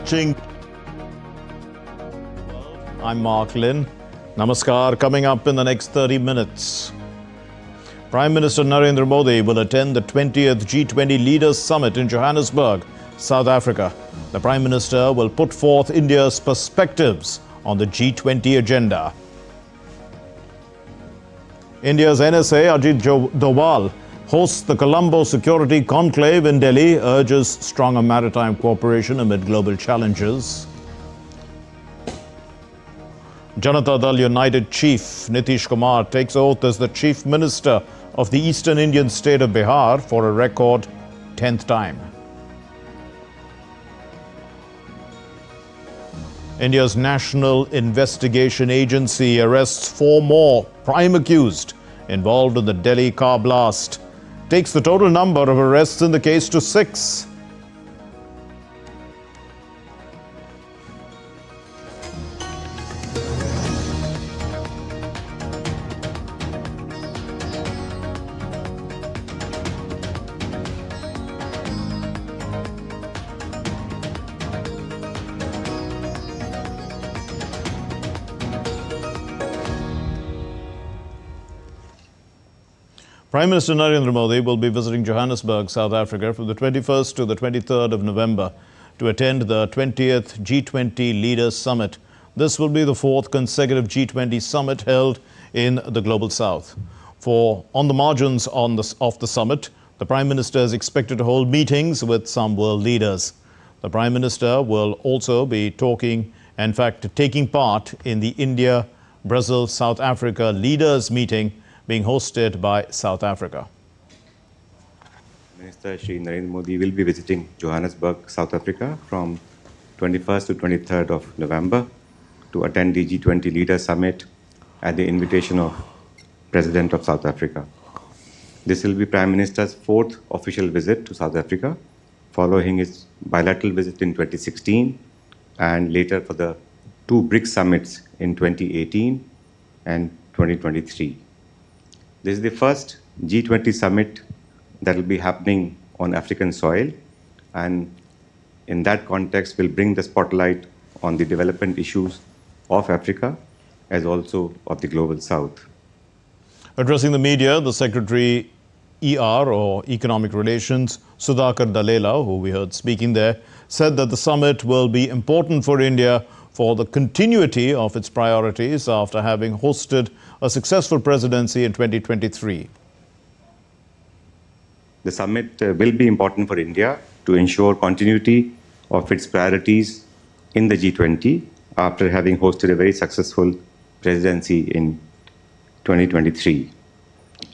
watching. I'm Mark Lynn. Namaskar. Coming up in the next 30 minutes. Prime Minister Narendra Modi will attend the 20th G20 Leaders Summit in Johannesburg, South Africa. The Prime Minister will put forth India's perspectives on the G20 agenda. India's NSA Ajit Doval hosts the Colombo Security Conclave in Delhi, urges stronger maritime cooperation amid global challenges. Janata Dal United Chief Nitish Kumar takes oath as the Chief Minister of the Eastern Indian state of Bihar for a record 10th time. India's National Investigation Agency arrests 4 more prime accused involved in the Delhi car blast, takes the total number of arrests in the case to 6. Prime Minister Narendra Modi will be visiting Johannesburg, South Africa from the 21st to the 23rd of November to attend the 20th G20 Leaders Summit. This will be the 4th consecutive G20 summit held in the Global South. On the margins of the summit, the Prime Minister is expected to hold meetings with some world leaders. The Prime Minister will also be taking part in the India-Brazil-South Africa Leaders Meeting being hosted by South Africa. Minister Shri Narendra Modi will be visiting Johannesburg, South Africa from 21st to 23rd of November to attend the G20 Leaders Summit at the invitation of President of South Africa. This will be Prime Minister's 4th official visit to South Africa, following his bilateral visit in 2016 and later for the 2 BRICS summits in 2018 and 2023. This is the first G20 summit that will be happening on African soil, and in that context will bring the spotlight on the development issues of Africa as also of the Global South. Addressing the media, the Secretary ER or Economic Relations, Sudhakar Dalela, who we heard speaking there, said that the summit will be important for India for the continuity of its priorities after having hosted a successful presidency in 2023. The summit will be important for India to ensure continuity of its priorities in the G20 after having hosted a very successful presidency in 2023.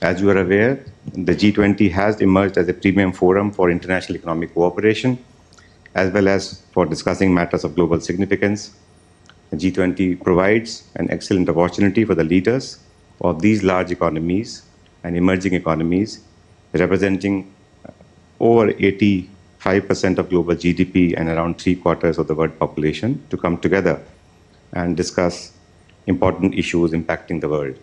As you are aware, the G20 has emerged as a premium forum for international economic cooperation, as well as for discussing matters of global significance. The G20 provides an excellent opportunity for the leaders of these large economies and emerging economies, representing over 85% of global GDP and around 3/4 of the world population, to come together and discuss important issues impacting the world.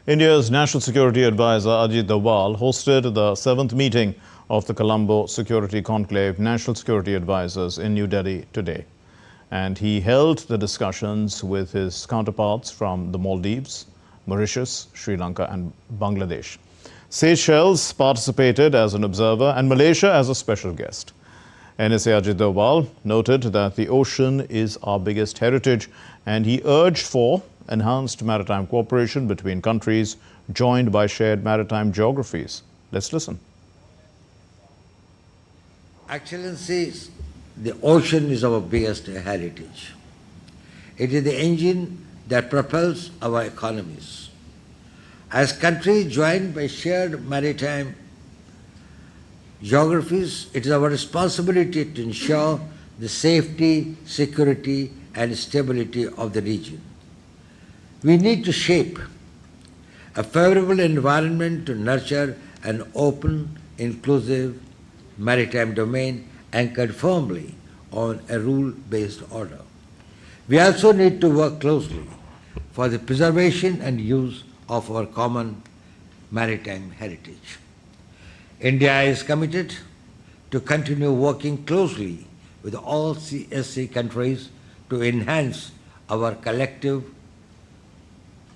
India's National Security Advisor Ajit Doval hosted the 7th meeting of the Colombo Security Conclave National Security Advisors in New Delhi today. And he held the discussions with his counterparts from the Maldives, Mauritius, Sri Lanka and Bangladesh. Seychelles participated as an observer and Malaysia as a special guest. NSA Ajit Doval noted that the ocean is our biggest heritage, and he urged for enhanced maritime cooperation between countries joined by shared maritime geographies. Let's listen. Excellencies, the ocean is our biggest heritage. It is the engine that propels our economies. As countries joined by shared maritime geographies, it is our responsibility to ensure the safety, security, and stability of the region. We need to shape a favorable environment to nurture an open, inclusive maritime domain anchored firmly on a rule-based order. We also need to work closely for the preservation and use of our common maritime heritage. India is committed to continue working closely with all CSC countries to enhance our collective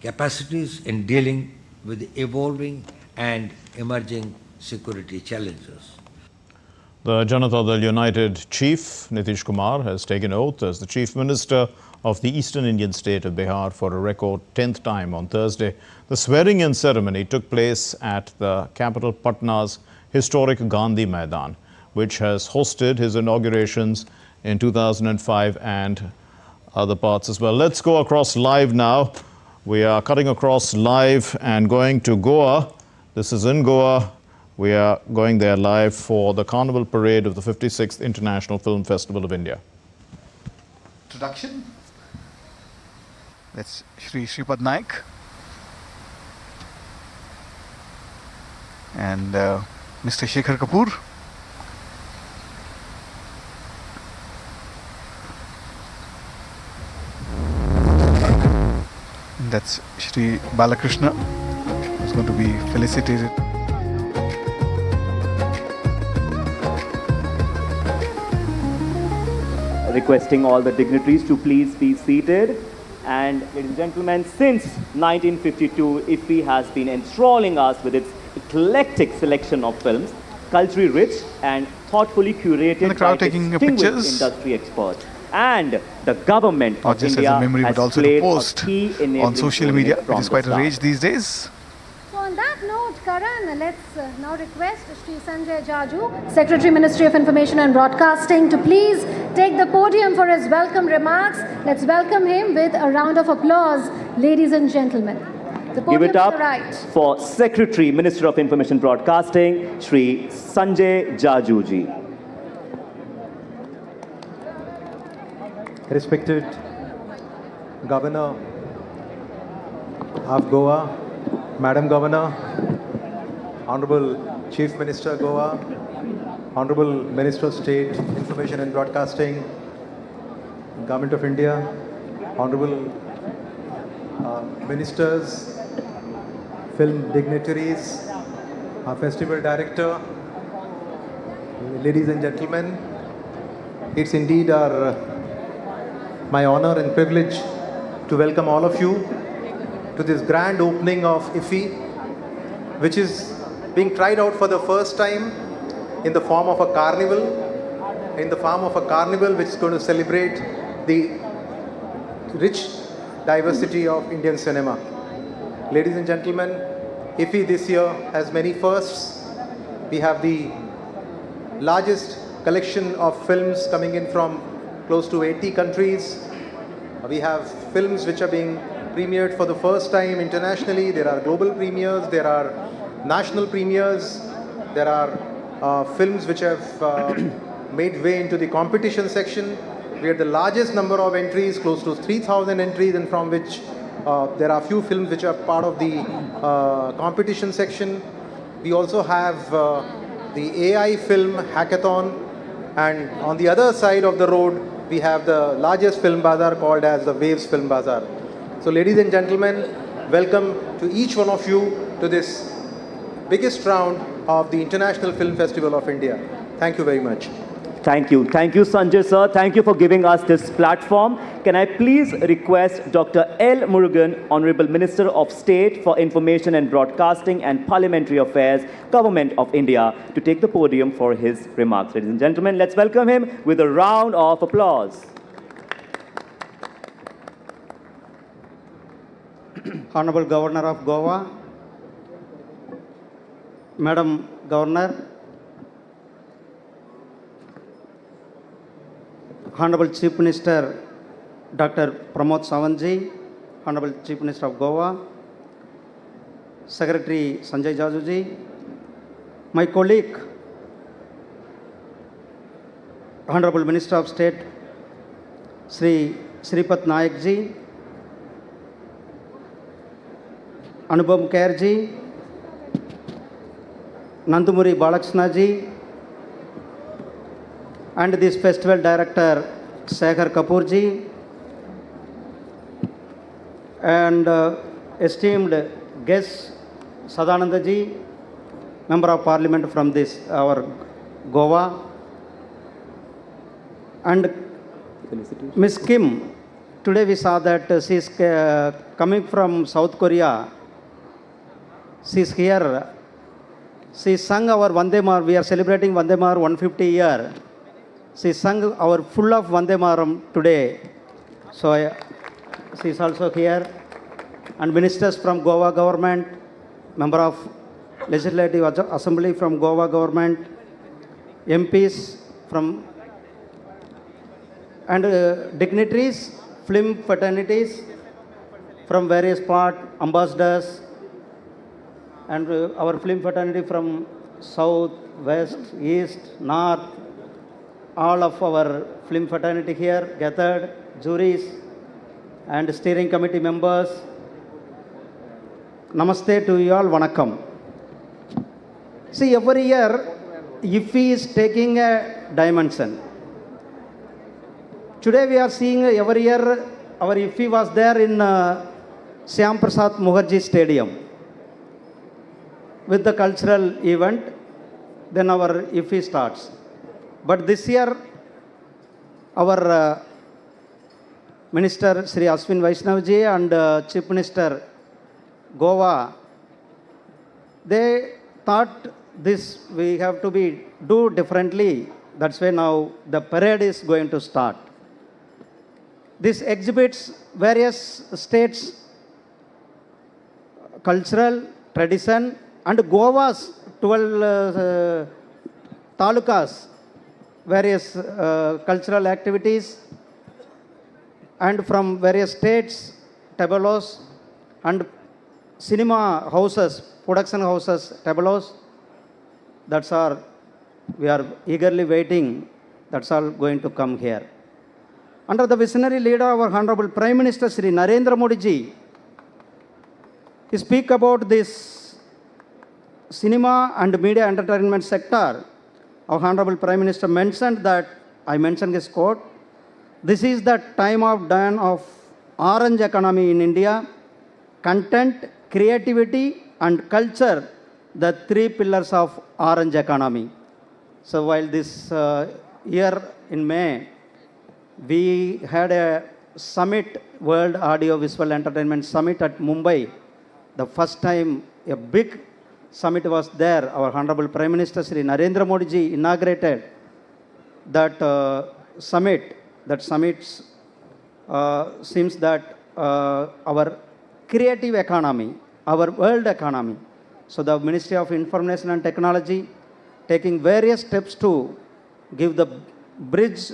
capacities in dealing with the evolving and emerging security challenges. The Janata Dal United chief, Nitish Kumar, has taken oath as the Chief Minister of the Eastern Indian state of Bihar for a record 10th time on Thursday. The swearing-in ceremony took place at the capital Patna's historic Gandhi Maidan, which has hosted his inaugurations in 2005 and other parts as well. Let's go across live now. We are cutting across live and going to Goa. This is in Goa. We are going there live for the Carnival Parade of the 56th International Film Festival of India. Introduction. That's Shri Shripad Naik and Mr. Shekhar Kapoor. And that's Shri Balakrishna, who's going to be felicitated. Requesting all the dignitaries to please be seated. And ladies and gentlemen, since 1952, IFFI has been enthralling us with its eclectic selection of films, culturally rich and thoughtfully curated by distinguished industry experts. And the government Not of just India as a memory, has but also played to post a key enabling on social role media. from It is quite the a rage start. these days. So on that note, Karan, let's now request Shri Sanjay Jaju, Secretary Ministry of Information and Broadcasting, to please take the podium for his welcome remarks. Let's welcome him with a round of applause, ladies and gentlemen. The podium Give it up to the right. for Secretary, Minister of Information Broadcasting, Shri Sanjay Jaju ji. Respected Governor of Goa, Madam Governor, Honorable Chief Minister Goa, Honorable Minister of State, Information and Broadcasting, Government of India, Honorable Ministers, Film Dignitaries, our Festival Director, ladies and gentlemen, it's indeed my honor and privilege to welcome all of you to this grand opening of IFFI, which is being tried out for the first time in the form of a carnival, which is going to celebrate the rich diversity of Indian cinema. Ladies and gentlemen, IFFI this year has many firsts. We have the largest collection of films coming in from close to 80 countries. We have films which are being premiered for the first time internationally. There are global premieres, there are national premieres, there are films which have made way into the competition section. We had the largest number of entries, close to 3,000 entries, and from which there are few films which are part of the competition section. We also have the AI film hackathon, and on the other side of the road we have the largest film bazaar called as the Waves Film Bazaar. So ladies and gentlemen, welcome to each one of you to this biggest round of the International Film Festival of India. Thank you very much. Thank you. Thank you, Sanjay sir. Thank you for giving us this platform. Can I please request Dr. L. Murugan, Honorable Minister of State for Information and Broadcasting and Parliamentary Affairs, Government of India, to take the podium for his remarks. Ladies and gentlemen, let's welcome him with a round of applause. Honorable Governor of Goa, Madam Governor, Honorable Chief Minister Dr. Pramod Sawantji, Honorable Chief Minister of Goa, Secretary Sanjay Jajuji, my colleague, Honorable Minister of State Sri Shripad Naik ji, Anubhav Kher ji, Nandumuri Balakrishna ji, and this festival director Shekhar Kapoor ji, and esteemed guest Sadananda ji, Member of Parliament from this our Goa, And Miss Kim, today we saw that she is coming from South Korea. She is here. She sang our Vande Mataram. We are celebrating Vande Mataram 150 year. She sang our full of Vande Mataram today. So she is also here. And ministers from Goa government, member of Legislative Assembly from Goa government, MPs from and dignitaries, film fraternities from various part, ambassadors, and our film fraternity from south, west, east, north, all of our film fraternity here gathered, juries and steering committee members. Namaste to you all, Vanakkam. See, every year, IFFI is taking a dimension. Today we are seeing every year our IFFI was there in Shyam Prasad Mukherjee Stadium with the cultural event. Then our IFFI starts. But this year, our Minister Sri Ashwin Vaishnavji and Chief Minister Goa, they thought this we have to do differently. That's why now the parade is going to start. This exhibits various states' cultural tradition and Goa's 12 talukas, various cultural activities, and from various states, tableaus, and cinema houses, production houses, tableaus. That's all. We are eagerly waiting. That's all going to come here. Under the visionary leader, our Honorable Prime Minister Sri Narendra Modi ji, he speak about this cinema and media entertainment sector. Our Honorable Prime Minister mentioned that, I mentioned his quote, this is the time of dawn of orange economy in India, content, creativity and culture, the three pillars of orange economy. So while this year in May, we had a summit, World Audio Visual Entertainment Summit at Mumbai. The first time a big summit was there. Our Honorable Prime Minister Sri Narendra Modi ji inaugurated that summit. That summit seems that our creative economy, our world economy. So the Ministry of Information and Technology taking various steps to give the bridge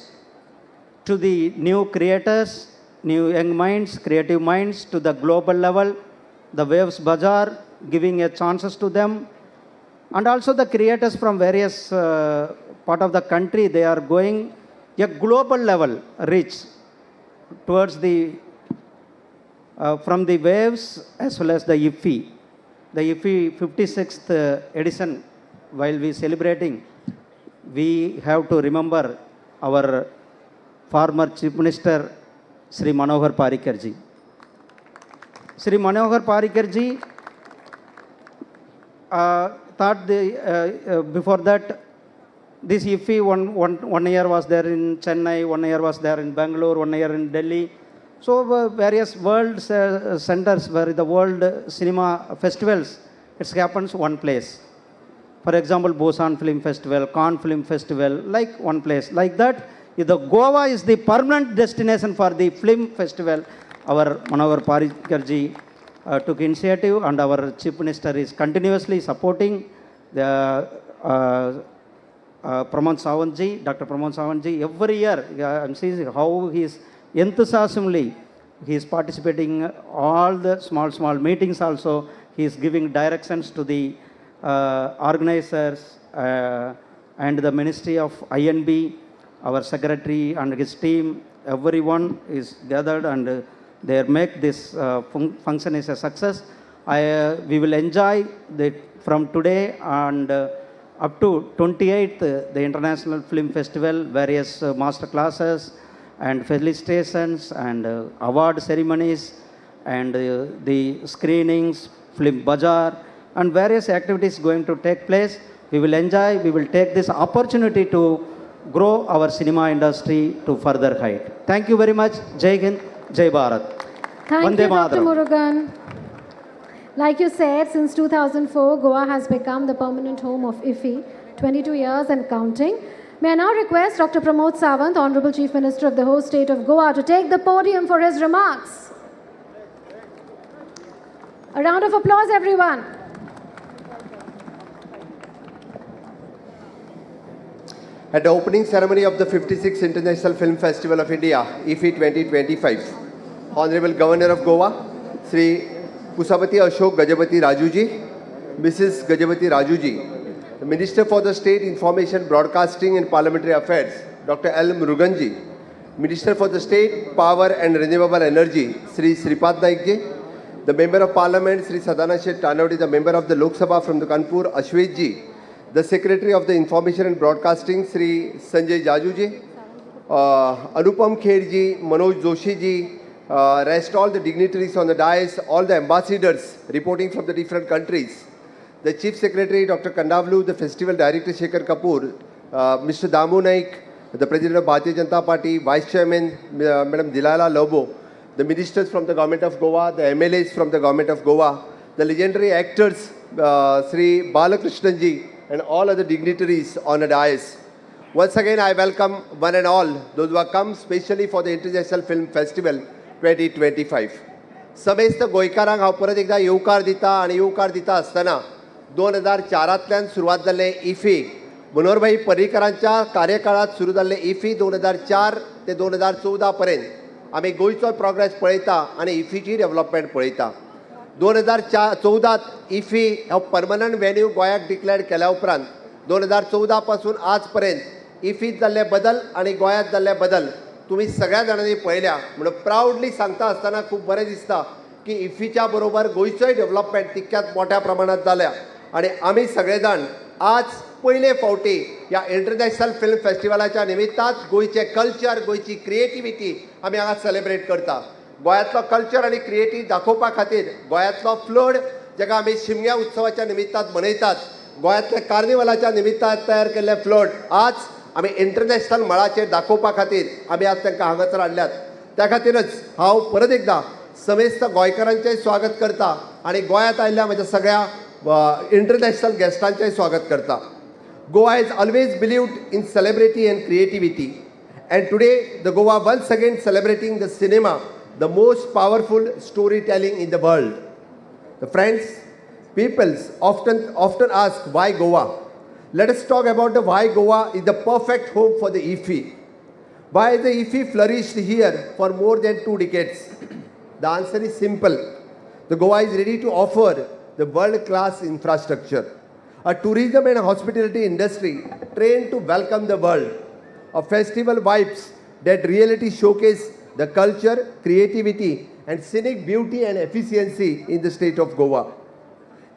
to the new creators, new young minds, creative minds to the global level, the Waves Bazaar, giving a chances to them, and also the creators from various part of the country, they are going a global level reach towards the, from the Waves as well as the IFFI. The IFFI 56th edition, while we celebrating, we have to remember our former Chief Minister Sri Manohar Parrikar ji. Sri Manohar Parrikar ji thought before that this IFFI one year was there in Chennai, 1 year was there in Bangalore, 1 year in Delhi. So various world centers where the world cinema festivals, it happens one place. For example, Busan Film Festival, Cannes Film Festival, like one place. Like that, the Goa is the permanent destination for the film festival. Our Manohar Parrikar ji took initiative, and our Chief Minister is continuously supporting the Pramod Sawant ji, Dr. Pramod Sawant ji. Every year, I'm seeing how he is enthusiastically, he is participating all the small meetings also. He is giving directions to the organizers and the Ministry of INB, our secretary and his team, everyone is gathered and they make this function is a success. We will enjoy from today and up to 28th, the International Film Festival, various master classes and felicitations and award ceremonies and the screenings, film bazaar and various activities going to take place. We will enjoy, we will take this opportunity to grow our cinema industry to further height. Thank you very much. Jai Hind, Jai Bharat. Thank Vande you, Dr. Mataram. Murugan. Like you said, since 2004, Goa has become the permanent home of IFFI, 22 years and counting. May I now request Dr. Pramod Sawant, Honorable Chief Minister of the host state of Goa, to take the podium for his remarks. A round of applause, everyone. At the opening ceremony of the 56th International Film Festival of India, IFFI 2025, Honorable Governor of Goa, Sri Pusapati Ashok Gajapati Rajuji, Mrs. Gajapati Rajuji, the Minister for the State Information, Broadcasting and Parliamentary Affairs, Dr. L. Muruganji, Minister for the State Power and Renewable Energy, Sri Sripad Naikji, the Member of Parliament, Sri Sadhana Shet Tanawdi, the Member of the Lok Sabha from the Kanpur, Ashwetji, the Secretary of the Information and Broadcasting, Sri Sanjay Jajuji, Anupam Kherji, Manoj Joshiji, rest all the dignitaries on the dais, all the ambassadors reporting from the different countries, the Chief Secretary, Dr. Kandavlu, the Festival Director, Shekhar Kapoor, Mr. Damu Naik, the President of Bharatiya Janata Party, Vice Chairman, Madam Dilala Lobo, the Ministers from the Government of Goa, the MLAs from the Government of Goa, the legendary actors, Sri Balakrishna ji, and all other dignitaries on the dais. Once again, I welcome one and all those who have come specially for the International Film Festival 2025. समेस्त गोंयकारांक हांव परत एकदा येवकार दिता आनी येवकार दिता आसतना 2004तल्यान सुरवात जाल्ले IFFI, मनोहरभाई पर्रीकरांच्या कार्यकाळात सुरू जाल्ले IFFI 2004 ते 2014 पर्यंत आमी गोंयचो प्रोग्रेस पळयता आनी IFFIची डेव्हलपमेंट पळयता. 2014 IFFI हो परमनंट वेन्यू गोंयाक डिक्लेअर केल्या उपरांत 2014 पासून आज पर्यंत IFFIत जाल्ले बदल आनी गोंयांत जाल्ले बदल तुम्ही सगळ्या जाणांनी पळयल्या. म्हणून प्राउडली सांगता आसतना खूब बरें दिसता की IFFIच्या बरोबर गोंयचोय डेव्हलपमेंट तितक्याच मोठ्या प्रमाणात जाल्या आनी आमी सगळे जाण आज पयले फावटी ह्या इंटरनॅशनल फिल्म फेस्टिवलाच्या निमित्तान गोंयचे कल्चर, गोंयची क्रिएटिविटी आमी हांगा सेलिब्रेट करता. गोंयांतलो कल्चर आनी क्रिएटिव्ह दाखोवपा खातीर गोंयांतलो फ्लोट जाका आमी शिमग्या उत्सवाच्या निमित्तान मनयतात, गोंयांतल्या कार्निवलाच्या निमित्तान तयार केल्ले फ्लोट आज आमी इंटरनॅशनल मळाचेर दाखोवपा खातीर आमी आज तांकां हांगासर हाडल्यात. त्या खातीरच हांव परत एकदा समेस्त गोंयकारांचें स्वागत करता आनी गोंयांत आयिल्ल्या म्हज्या सगळ्या इंटरनॅशनल गेस्टांचें स्वागत करता. Goa has always believed in celebrity and creativity and today the Goa once again celebrating the cinema, the most powerful storytelling in the world. The friends, peoples often ask why Goa. Let us talk about the why Goa is the perfect home for the IFFI. Why the IFFI flourished here for more than 2 decades? The answer is simple. The Goa is ready to offer the world-class infrastructure, a tourism and hospitality industry trained to welcome the world, a festival vibes that reality showcase the culture, creativity and scenic beauty and efficiency in the state of Goa.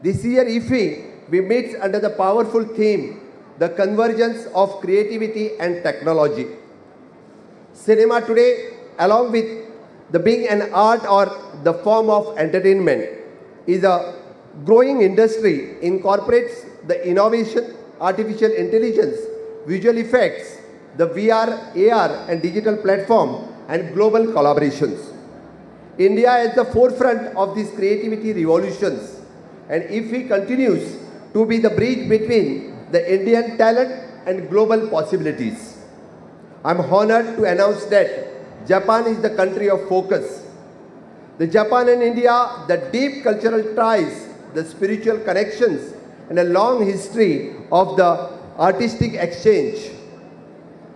This year IFFI we meet under the powerful theme, the convergence of creativity and technology. Cinema today, along with the being an art or the form of entertainment, is a growing industry, incorporates the innovation, artificial intelligence, visual effects, the VR, AR and digital platform and global collaborations. India is the forefront of these creativity revolutions and IFFI continues to be the bridge between the Indian talent and global possibilities. I'm honored to announce that Japan is the country of focus. The Japan and India, the deep cultural ties, the spiritual connections and a long history of the artistic exchange.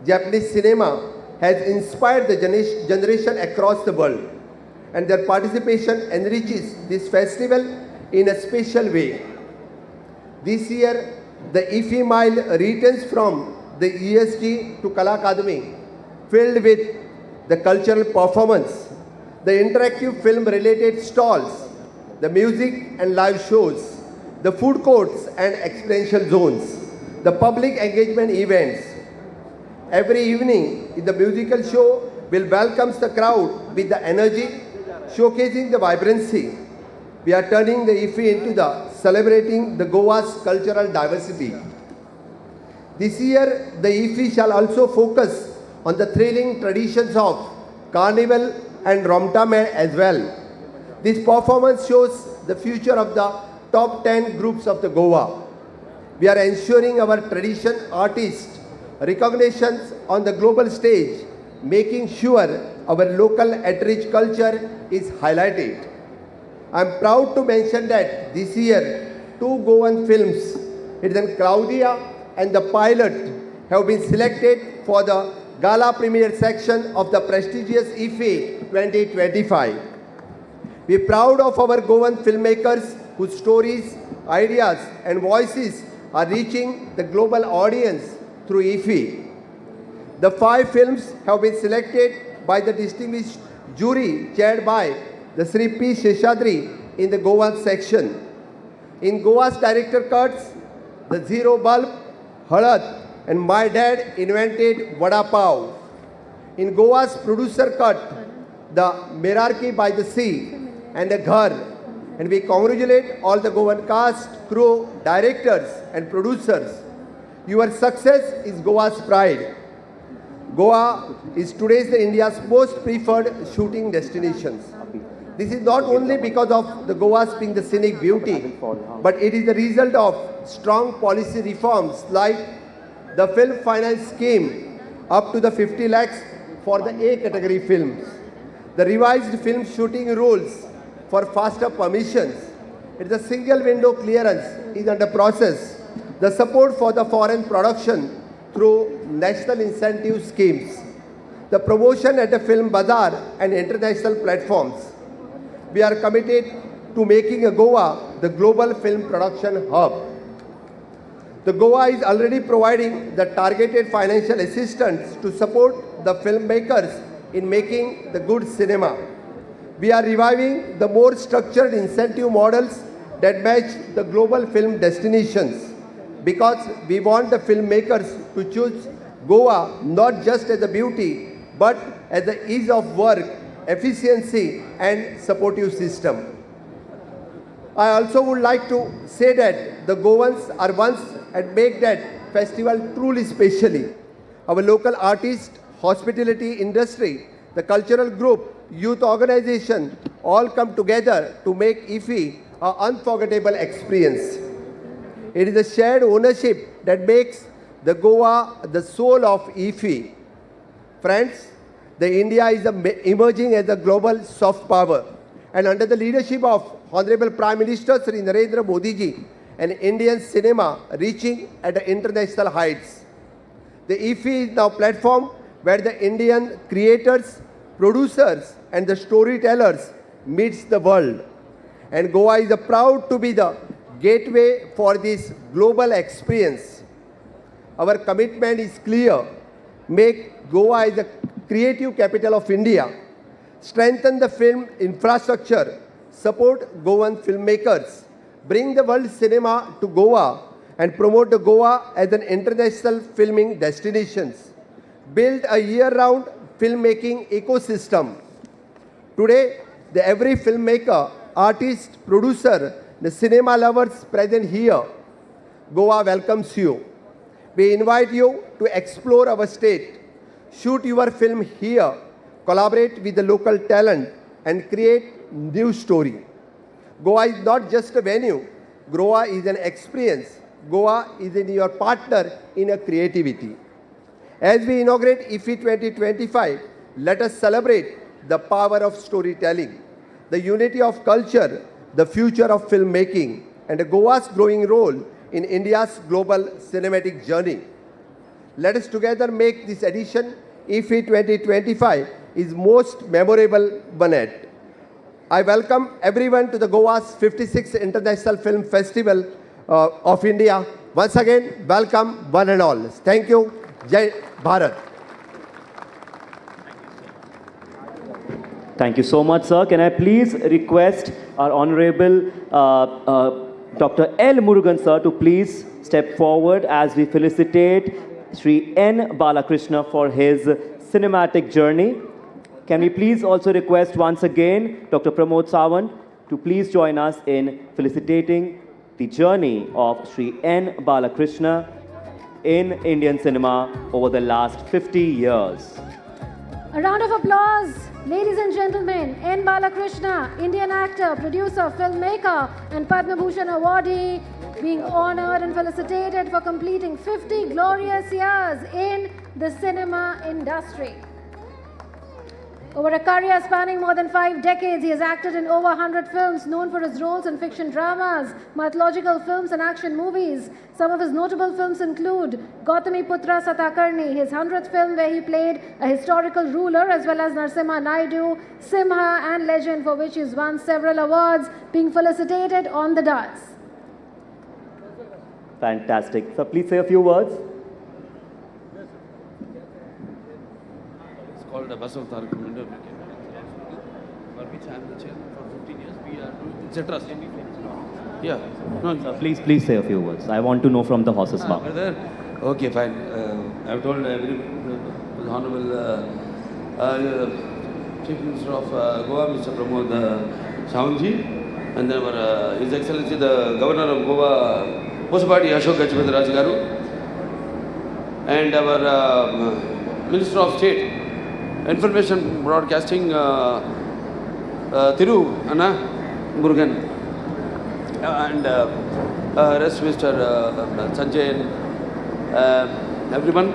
Japanese cinema has inspired the generation across the world and their participation enriches this festival in a special way. This year, the IFFI Mile returns from the ESG to Kala Academy filled with the cultural performance, the interactive film related stalls, the music and live shows, the food courts and experiential zones, the public engagement events. Every evening in the musical show will welcome the crowd with the energy, showcasing the vibrancy. We are turning the IFFI into the celebrating the Goa's cultural diversity. This year, the IFFI shall also focus on the thrilling traditions of Carnival and Romta as well. This performance shows the future of the top 10 groups of the Goa. We are ensuring our tradition artists recognitions on the global stage, making sure our local rich culture is highlighted. I am proud to mention that this year, 2 Goan films, it is Claudia and The Pilot, have been selected for the gala premiere section of the prestigious IFFI 2025. We are proud of our Goan filmmakers whose stories, ideas and voices are reaching the global audience through IFFI. The 5 films have been selected by the distinguished jury chaired by the Sri P. Sheshadri in the Goan section. In Goa's director cuts, The Zero Bulb, Halad, and My Dad Invented Vada Pav. In Goa's producer cut, The Merarki by the Sea and The Ghar. And we congratulate all the Goan cast, crew, directors and producers. Your success is Goa's pride. Goa is today's India's most preferred shooting destinations. This is not only because of the Goa's being the scenic beauty, but it is the result of strong policy reforms like the film finance scheme up to the 50 lakhs for the A category films, the revised film shooting rules for faster permissions. It is a single window clearance is under process, the support for the foreign production through national incentive schemes, the promotion at the film bazaar and international platforms. We are committed to making Goa the global film production hub. The Goa is already providing the targeted financial assistance to support the filmmakers in making the good cinema. We are reviving the more structured incentive models that match the global film destinations, because we want the filmmakers to choose Goa not just as a beauty, but as the ease of work, efficiency and supportive system. I also would like to say that the Goans are ones and make that festival truly specially. Our local artists, hospitality industry, the cultural group, youth organization all come together to make IFFI an unforgettable experience. It is a shared ownership that makes the Goa the soul of IFFI. Friends, the India is emerging as a global soft power, and under the leadership of Honorable Prime Minister Sri Narendra Modi ji, an Indian cinema reaching at the international heights. The IFFI is now a platform where the Indian creators, producers and the storytellers meets the world. And Goa is proud to be the gateway for this global experience. Our commitment is clear. Make Goa as a creative capital of India. Strengthen the film infrastructure. Support Goan filmmakers. Bring the world cinema to Goa and promote the Goa as an international filming destination. Build a year-round filmmaking ecosystem. Today, every filmmaker, artist, producer, the cinema lovers present here, Goa welcomes you. We invite you to explore our state, shoot your film here, collaborate with the local talent and create new story. Goa is not just a venue, Goa is an experience. Goa is in your partner in a creativity. As we inaugurate IFFI 2025, let us celebrate the power of storytelling, the unity of culture, the future of filmmaking, and Goa's growing role in India's global cinematic journey. Let us together make this edition, IFFI 2025, is most memorable one yet. I welcome everyone to the Goa's 56th International Film Festival of India. Once again, welcome one and all. Thank you. Jai Bharat. Thank you so much, sir. Can I please request our Honorable Dr. L. Murugan, sir, to please step forward as we felicitate Sri N. Balakrishna for his cinematic journey. Can we please also request once again Dr. Pramod Sawant to please join us in felicitating the journey of Sri N. Balakrishna. in Indian cinema over the last 50 years. A round of applause, ladies and gentlemen. N. Balakrishna, Indian actor, producer, filmmaker, and Padma Bhushan awardee, being honored and felicitated for completing 50 glorious years in the cinema industry. Over a career spanning more than 5 decades, he has acted in over 100 films, known for his roles in fiction dramas, mythological films and action movies. Some of his notable films include Gautami Putra Satakarni, his 100th film where he played a historical ruler, as well as Narsimha Naidu, Simha and Legend, for which he has won several awards, being felicitated on the dais. Fantastic. So please say a few words. Called the Bus of Tharkum Indo-American, for which I am the chairman for 15 years. We are doing, it's a trust. Yeah. No, So please say a few words. I want to know from the horse's mouth. brother. Okay, fine. I've told the Honorable Chief Minister of Goa, Mr. Pramod Sawantji, and then our, His Excellency the Governor of Goa, Prasar Ashok Gajapati Raj Garu, and our Minister of State, Information Broadcasting, Thiru Anna Murugan, and rest Mr. Sanjay, everyone.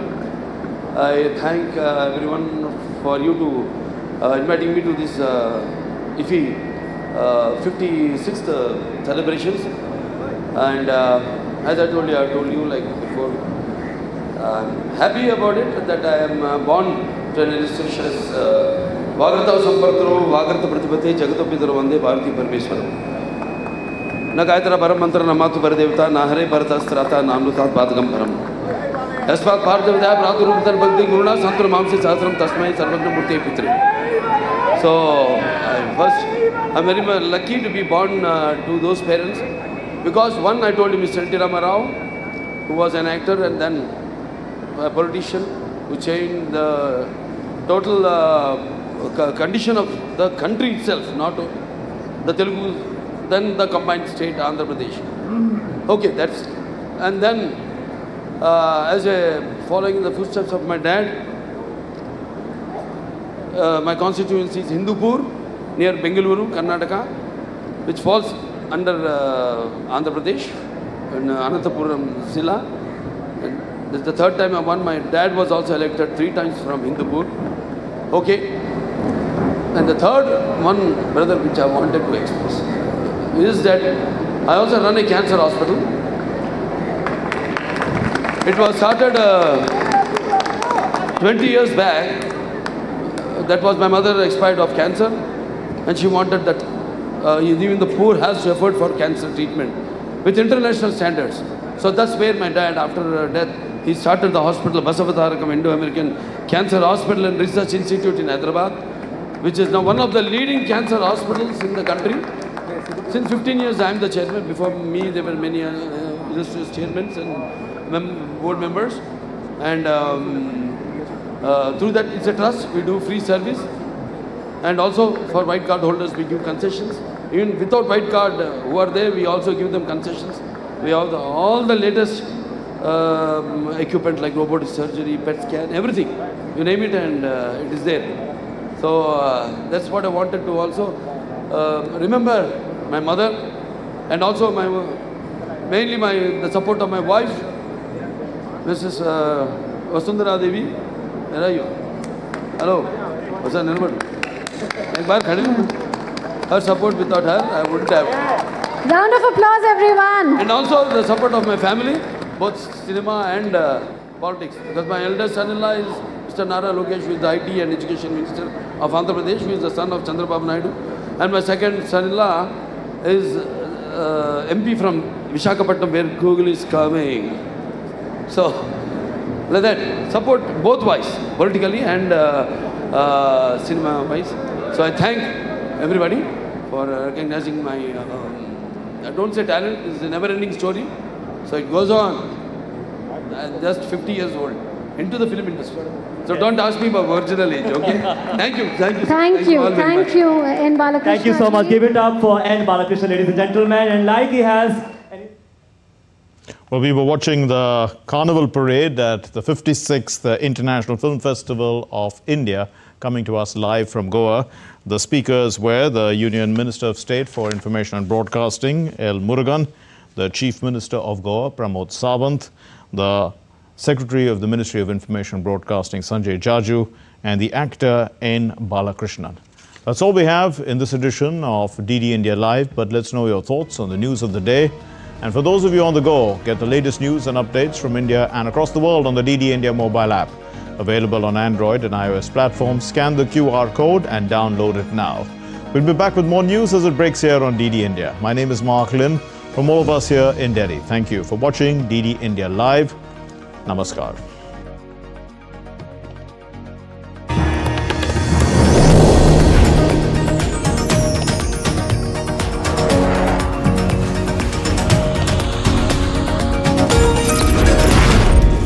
I thank everyone for you to inviting me to this IFFI 56th celebrations. And as I told you like before, I'm happy about it that I am born to an institution as Vagrata Sampartro, Vagrata Pratipate, Jagatapidra Vande, Bharati Parmeshwaram. Nagaitara Paramantra Namatu Paradevta, Nahare Bharatastrata, Namlutat Badagam Param. Aspat Bhartavada, Praturumtan Bhakti Guruna, Santur Mamsi Sasram, Tasmai, Sarvagna Murti Pitri. So, I'm very lucky to be born to those parents, because one, I told you, Mr. N.T. Ramarao, who was an actor and then a politician, who changed the total condition of the country itself, not the Telugu, then the combined state, Andhra Pradesh. Okay, that's, and then as a following in the footsteps of my dad, my constituency is Hindupur, near Bengaluru, Karnataka, which falls under Andhra Pradesh, in Anantapuram Zilla. This is the third time I won. My dad was also elected 3 times from Hindupur. Okay. And the third one, brother, which I wanted to express is that I also run a cancer hospital. It was started 20 years back. That was my mother expired of cancer, and she wanted that even the poor has to afford for cancer treatment with international standards. So that's where my dad, after death, he started the hospital, Basavatarakam Indo-American Cancer Hospital and Research Institute in Hyderabad, which is now one of the leading cancer hospitals in the country. Since 15 years, I am the chairman. Before me, there were many illustrious chairmen and board members. And through that, it's a trust. We do free service. And also, for white card holders, we give concessions. Even without white card who are there, we also give them concessions. We have all the latest equipment like robotic surgery, PET scan, everything. You name it and it is there. So that's what I wanted to also remember my mother, and also mainly the support of my wife, Mrs. Vasundhara Devi. Where are you? Hello. What's her name? Her support, without her, I wouldn't have. Round of applause, everyone. And also the support of my family, both cinema and politics. Because my eldest son-in-law is Mr. Nara Lokesh, who is the IT and Education Minister of Andhra Pradesh, who is the son of Chandrababu Naidu. And my second son-in-law is MP from Visakhapatnam, where Google is coming. So, like that, support both wise, politically and cinema-wise. So I thank everybody for recognizing my, I don't say talent, it's a never-ending story. So it goes on. I'm just 50 years old, into the film industry. So don't ask me about original age, okay? Thank you. Thank you, N. Balakrishna. Thank you so much. Give it up for N. Balakrishna, ladies and gentlemen. And like he has... Well, we were watching the Carnival Parade at the 56th International Film Festival of India, coming to us live from Goa. The speakers were the Union Minister of State for Information and Broadcasting, L. Murugan, the Chief Minister of Goa, Pramod Sawant, the Secretary of the Ministry of Information and Broadcasting, Sanjay Jaju, and the actor N. Balakrishna. That's all we have in this edition of DD India Live, but let's know your thoughts on the news of the day. And for those of you on the go, get the latest news and updates from India and across the world on the DD India mobile app. Available on Android and iOS platforms. Scan the QR code and download it now. We'll be back with more news as it breaks here on DD India. My name is Mark Lin. From all of us here in Delhi, thank you for watching DD India Live. Namaskar.